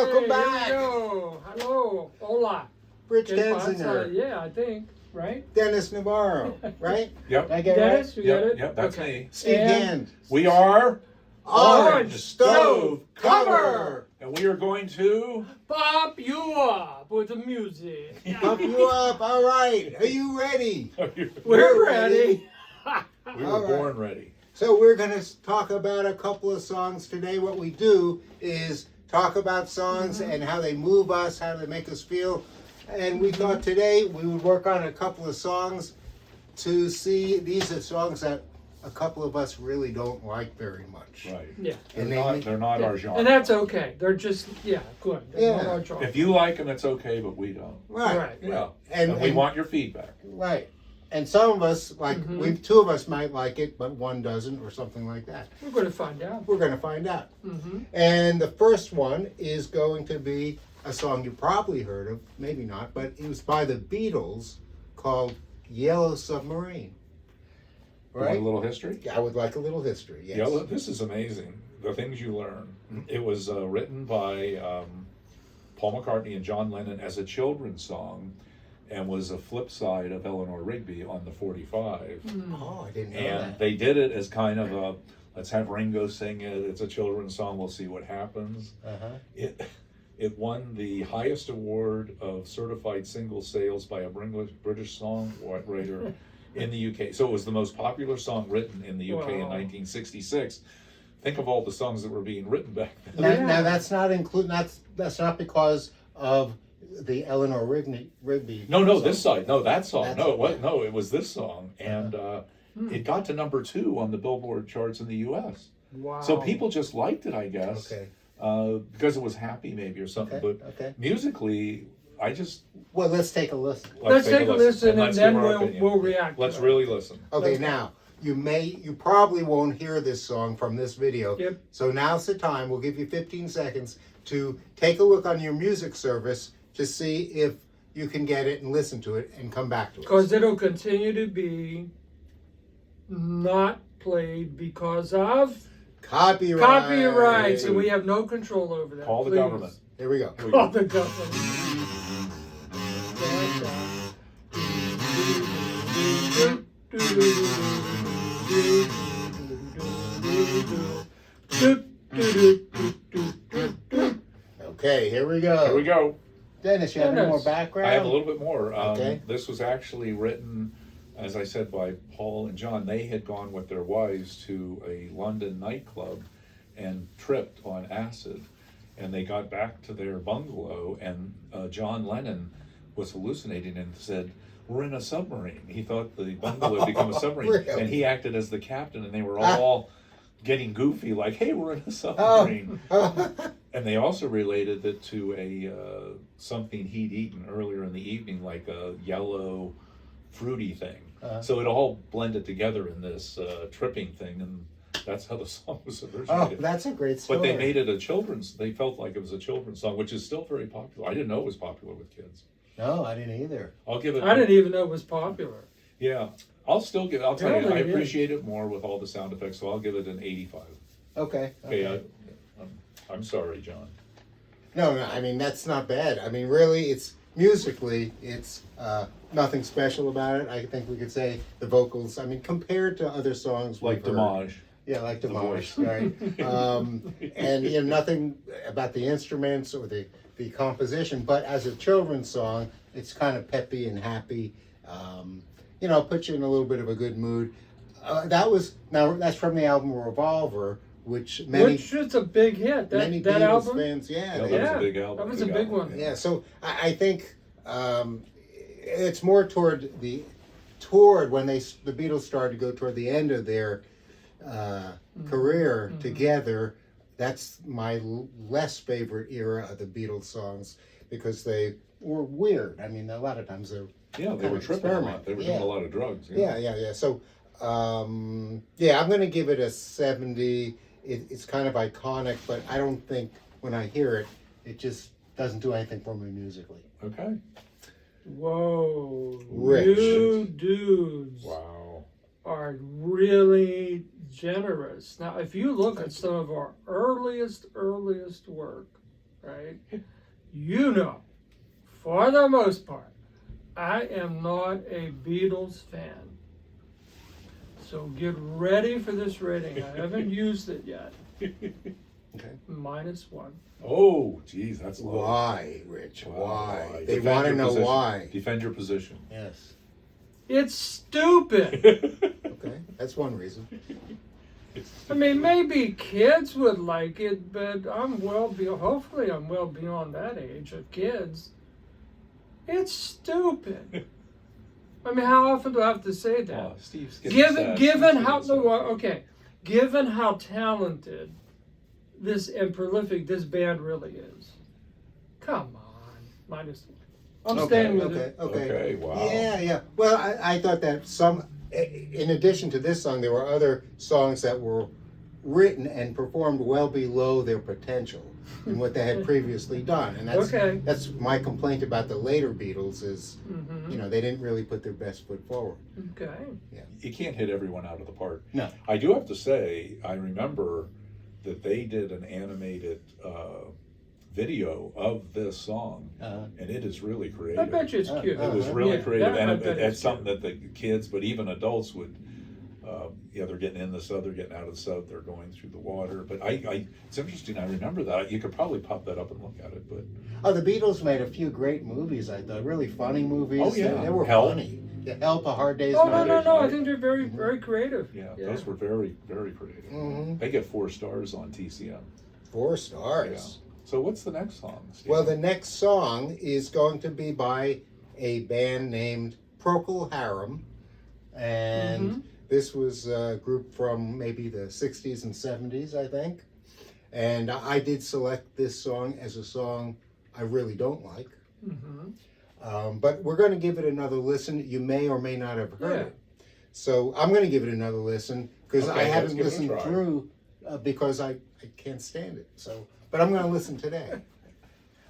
welcome back. Here we go. Hello. Hola. Rich ¿Qué pasa? Kensinger. Yeah, I think, right? Dennis Navarro, right? Yep. Did I get it Dennis, right? you got it? Yep, that's Okay. me. Steve And- Hand. We are Orange Stove Cover. and we are going to Pop you up with the music. Pump you up. All right. Are you ready? We're ready. We were All right. born ready. So we're going to talk about a couple of songs today. What we do is talk about songs and how they move us, how they make us feel. And we thought today we would work on a couple of songs to see. These are songs that a couple of us really don't like very much. Right. Yeah. And They're not our genre. And that's okay. They're just, good. They're not Yeah. our genre. If you like them, it's okay, but we don't. Right. Yeah. And- And we and- want your feedback. Right. And some of us, like, two of us might like it, but one doesn't, or something like that. We're going to find out. We're going to find out. Mm-hmm. And the first one is going to be a song you probably heard of, maybe not, but it was by the Beatles called Yellow Submarine. You want Right? a little history? I would like a little history, yes. Yeah, this is amazing. The things you learn. It was written by Paul McCartney and John Lennon as a children's song, and was a flip side of Eleanor Rigby on the 45. Oh, I didn't know And that. they did it as kind of a, let's have Ringo sing it. It's a children's song. We'll see what happens. Uh-huh. It won the highest award of certified single sales by a British songwriter in the UK. So it was the most popular song written in the UK in Wow. 1966. Think of all the songs that were being written back then. Now that's not that's not because of the Eleanor Rigby. No, this side. No, that song. That's- No, what? No, it was this song, and it got to number 2 on the Billboard charts in the U.S. Wow. So people just liked it, I guess. Okay. Because it was happy, maybe, or something. Okay, But okay. musically, I just Well, let's take a listen. Let's take a listen and let's then give our we'll opinion. react to Let's it. really listen. Okay, Okay. now you probably won't hear this song from this video. Yep. So now's the time. We'll give you 15 seconds to take a look on your music service to see if you can get it and listen to it and come back to us. Because it'll continue to be not played because of Copyright. copyrights, and we have no control over that. Call the Please. government. Here we go. Here we Call go. the government. Okay, here we go. Here we go. Dennis, you have any more background? I have a little bit more. Okay. This was actually written, as I said, by Paul and John. They had gone with their wives to a London nightclub and tripped on acid. And they got back to their bungalow, and John Lennon was hallucinating and said, "We're in a submarine." He thought the bungalow had become a submarine. Really? And he acted as the captain, and they were all getting goofy, like, "Hey, we're in a submarine." And they also related it to a something he'd eaten earlier in the evening, like a yellow, fruity thing. So it all blended together in this tripping thing, and that's how the song was Oh, originated. that's a great story. But they made it a children's. They felt like it was a children's song, which is still very popular. I didn't know it was popular with kids. No, I didn't either. I'll give it. I didn't even know it was popular. Yeah, I'll still give. I'll tell you, I Apparently it is. appreciate it more with all the sound effects. So I'll give it an 85. Okay. Okay, I'm sorry, John. No, I mean, that's not bad. I mean, really, it's musically, it's nothing special about it. I think we could say the vocals, I mean, compared to other songs Like we've heard. Damage. Yeah, like The Demosh, voice. right? And, nothing about the instruments or the composition, but as a children's song, it's kind of peppy and happy. Puts you in a little bit of a good mood. That's from the album Revolver, which Which is a big hit. many That Beatles album. fans, Yeah, that was a big album. That was a big one. yeah. So I think it's more toward when the Beatles started to go toward the end of their career together. That's my less favorite era of the Beatles songs because they were weird. I mean, a lot of times they're Yeah, they kind were of tripping a lot. experiment. They were Yeah. doing a lot of drugs. Yeah. So, I'm going to give it a 70. It's kind of iconic, but I don't think when I hear it, it just doesn't do anything for me musically. Okay. Whoa. Rich. You dudes Wow. are really generous. Now, if you look at some of our earliest work, right? You know, for the most part, I am not a Beatles fan. So get ready for this rating. I haven't used it yet. Okay. -1. Oh, geez, that's low. Why, Rich? Wow. Why? They Defend want to your know position. why. Defend your position. Yes. It's stupid. Okay, that's one reason. I mean, maybe kids would like it, but hopefully I'm well beyond that age of kids. It's stupid. I mean, how often do I have to say that? Oh, Steve's getting sad. Given Steve's how getting sad. okay, given how talented this and prolific this band really is, come on, -1. I'm staying with it. Okay, wow. Yeah. Well, I thought that in addition to this song, there were other songs that were written and performed well below their potential in what they had previously done. And that's my complaint about the later Beatles is, they didn't really put their best foot forward. Okay. Yeah. You can't hit everyone out of the park. No. I do have to say, I remember that they did an animated video of this song, and it is really creative. I bet you it's cute. It was really creative, I and bet it's something that the kids, but even adults would, they're getting in the sub, they're getting out of the sub, they're going through the water. But it's interesting, I remember that. You could probably pop that up and look at it, but. Oh, the Beatles made a few great movies, I thought, really funny movies. Oh, yeah. They were Help. funny. Yeah, Help, A Hard Day's Oh, Night. no. I think they're very, very creative. Yeah, those were very, very creative. Mhm. They get 4 stars on TCM. 4 stars. Yeah. So what's the next song, Steve? Well, the next song is going to be by a band named Procol Harum, and this was a group from maybe the 60s and 70s, I think. And I did select this song as a song I really don't like. But we're going to give it another listen. You may or may not have heard it. So I'm going to give it another listen because I haven't listened through because I can't stand it. So, but I'm going to listen today.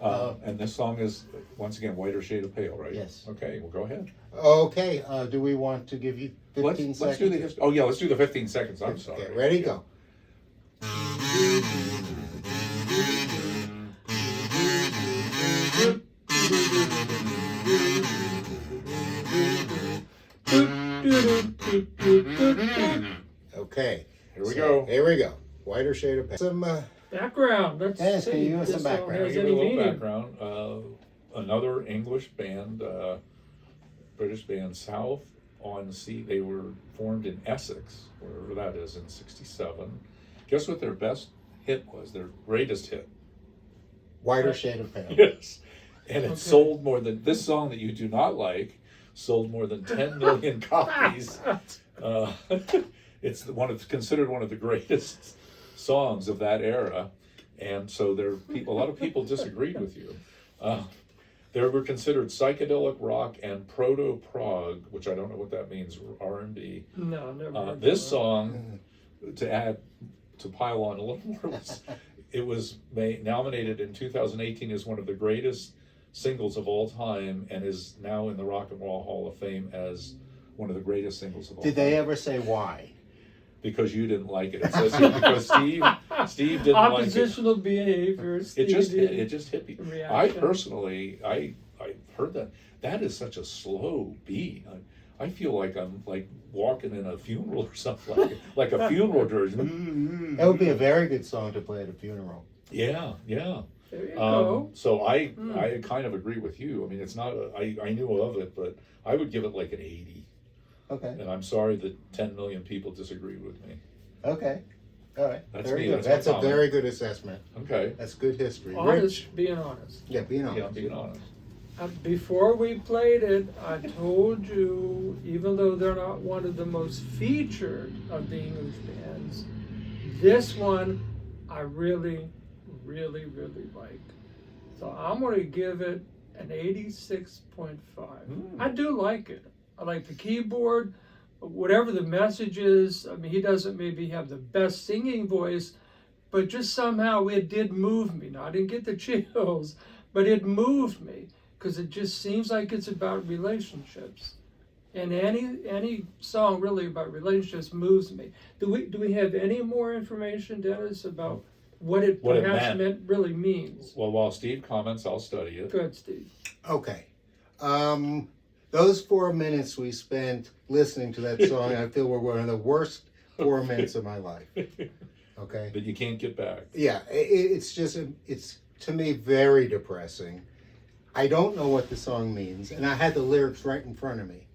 And this song is, once again, Whiter Shade of Pale, right? Yes. Okay, well, go ahead. Okay, do we want to give you 15 seconds? Let's do the history. Oh, yeah, let's do the 15 seconds. I'm sorry. Okay, ready, go. Okay. Here we go. Here we go. Whiter Shade of Pale. Some Background. Let's Dennis, see can you give us if some this song background? has Give it any a little meaning. background. Another English band, British band, South on Sea. They were formed in Essex, wherever that is, in '67. Guess what their best hit was? Their greatest hit. Whiter Shade of Pale. Yes. And it sold more than, this song that you do not like, sold more than 10 million copies. It's considered one of the greatest songs of that era. And so a lot of people disagreed with you. They were considered psychedelic rock and proto-prog, which I don't know what that means, R&B. No, never. This song, to pile on a little more, it was nominated in 2018 as one of the greatest singles of all time, and is now in the Rock and Roll Hall of Fame as one of the greatest singles of all time. Did they ever say why? Because you didn't like it. It says here because Steve didn't like it. Oppositional behavior. It just hit me. Reaction. I personally, I heard that. That is such a slow beat. I feel like I'm like walking in a funeral or something, like a funeral dirge. That would be a very good song to play at a funeral. Yeah. There you go. So I kind of agree with you. I mean, it's not. I knew of it, but I would give it like an 80. Okay. And I'm sorry that 10 million people disagreed with me. Okay. All right. That's very me. good. That's That's my a comment. very good assessment. Okay. That's good history. Honest, Rich. being honest. Yeah, being honest. Yeah, being honest. Before we played it, I told you, even though they're not one of the most featured of the English bands, this one I really, really, really like. So I'm going to give it an 86.5. I do like it. I like the keyboard, whatever the message is. I mean, he doesn't maybe have the best singing voice, but just somehow it did move me. Now, I didn't get the chills, but it moved me because it just seems like it's about relationships. And any song really about relationships moves me. Do we have any more information, Dennis, about what it What it perhaps meant. really means. Well, while Steve comments, I'll study it. Good, Steve. Okay. Those 4 minutes we spent listening to that song, I feel were one of the worst 4 minutes of my life. Okay. But you can't get back. Yeah, it's just, it's to me very depressing. I don't know what the song means, and I had the lyrics right in front of me.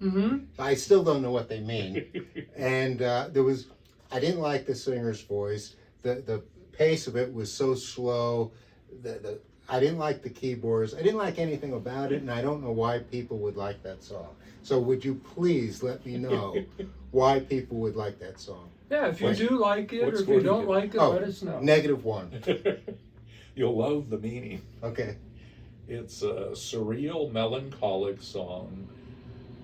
Mm-hmm. I still don't know what they mean. And I didn't like the singer's voice. The pace of it was so slow. I didn't like the keyboards. I didn't like anything about it, and I don't know why people would like that song. So would you please let me know why people would like that song? Yeah, if you do like it, what or if score you do you don't give? like it, Oh, let us know. -1. You'll love the meaning. Okay. It's a surreal, melancholic song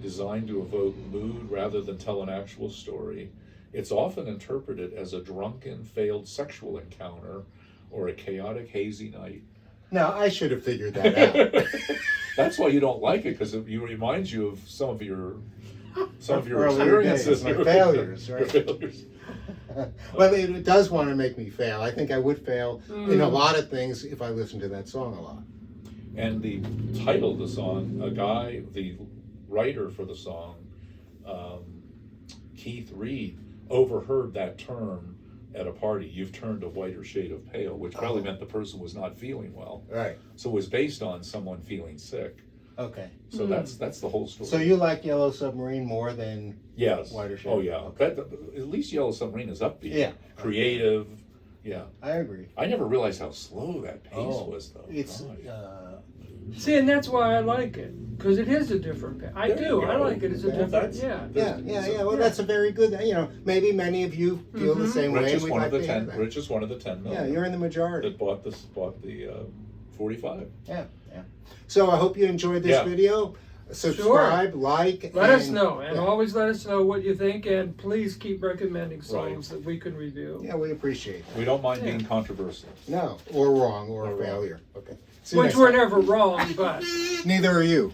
designed to evoke mood rather than tell an actual story. It's often interpreted as a drunken, failed sexual encounter or a chaotic, hazy night. Now, I should have figured that out. That's why you don't like it, because it reminds you of some of your Earlier days, experiences, my failures, your right? failures. Well, it does want to make me fail. I think I would fail in a lot of things if I listened to that song a lot. And the title of the song, the writer for the song, Keith Reed, overheard that term at a party. You've turned a whiter shade of pale, which probably meant the person was not feeling well. Right. So it was based on someone feeling sick. Okay. So that's the whole story. So you like Yellow Submarine more than Yes. Whiter Shade? Oh yeah. Okay. At least Yellow Submarine is upbeat. Yeah. Creative. Yeah. I agree. I never realized how slow that pace was, though. It's God. See, and that's why I like it, because it is a different. I There do. you I go. like it as a Well, different. that's- Yeah. Well, that's a very good. Maybe many of you feel the same way. Rich is We'd one like of the to hear 10. that. Rich is one of the 10 million. Yeah, you're in the majority. that bought the 45. Yeah. So I hope you enjoyed this Yeah. video. Subscribe, like, Let us know, and yeah. always let us know what you think, and please keep recommending songs that we can review. Yeah, we appreciate that. We don't mind Yeah. being controversial. No, or wrong, or Or a wrong. failure. Okay. See you Which next we're time. never wrong, but. Neither are you.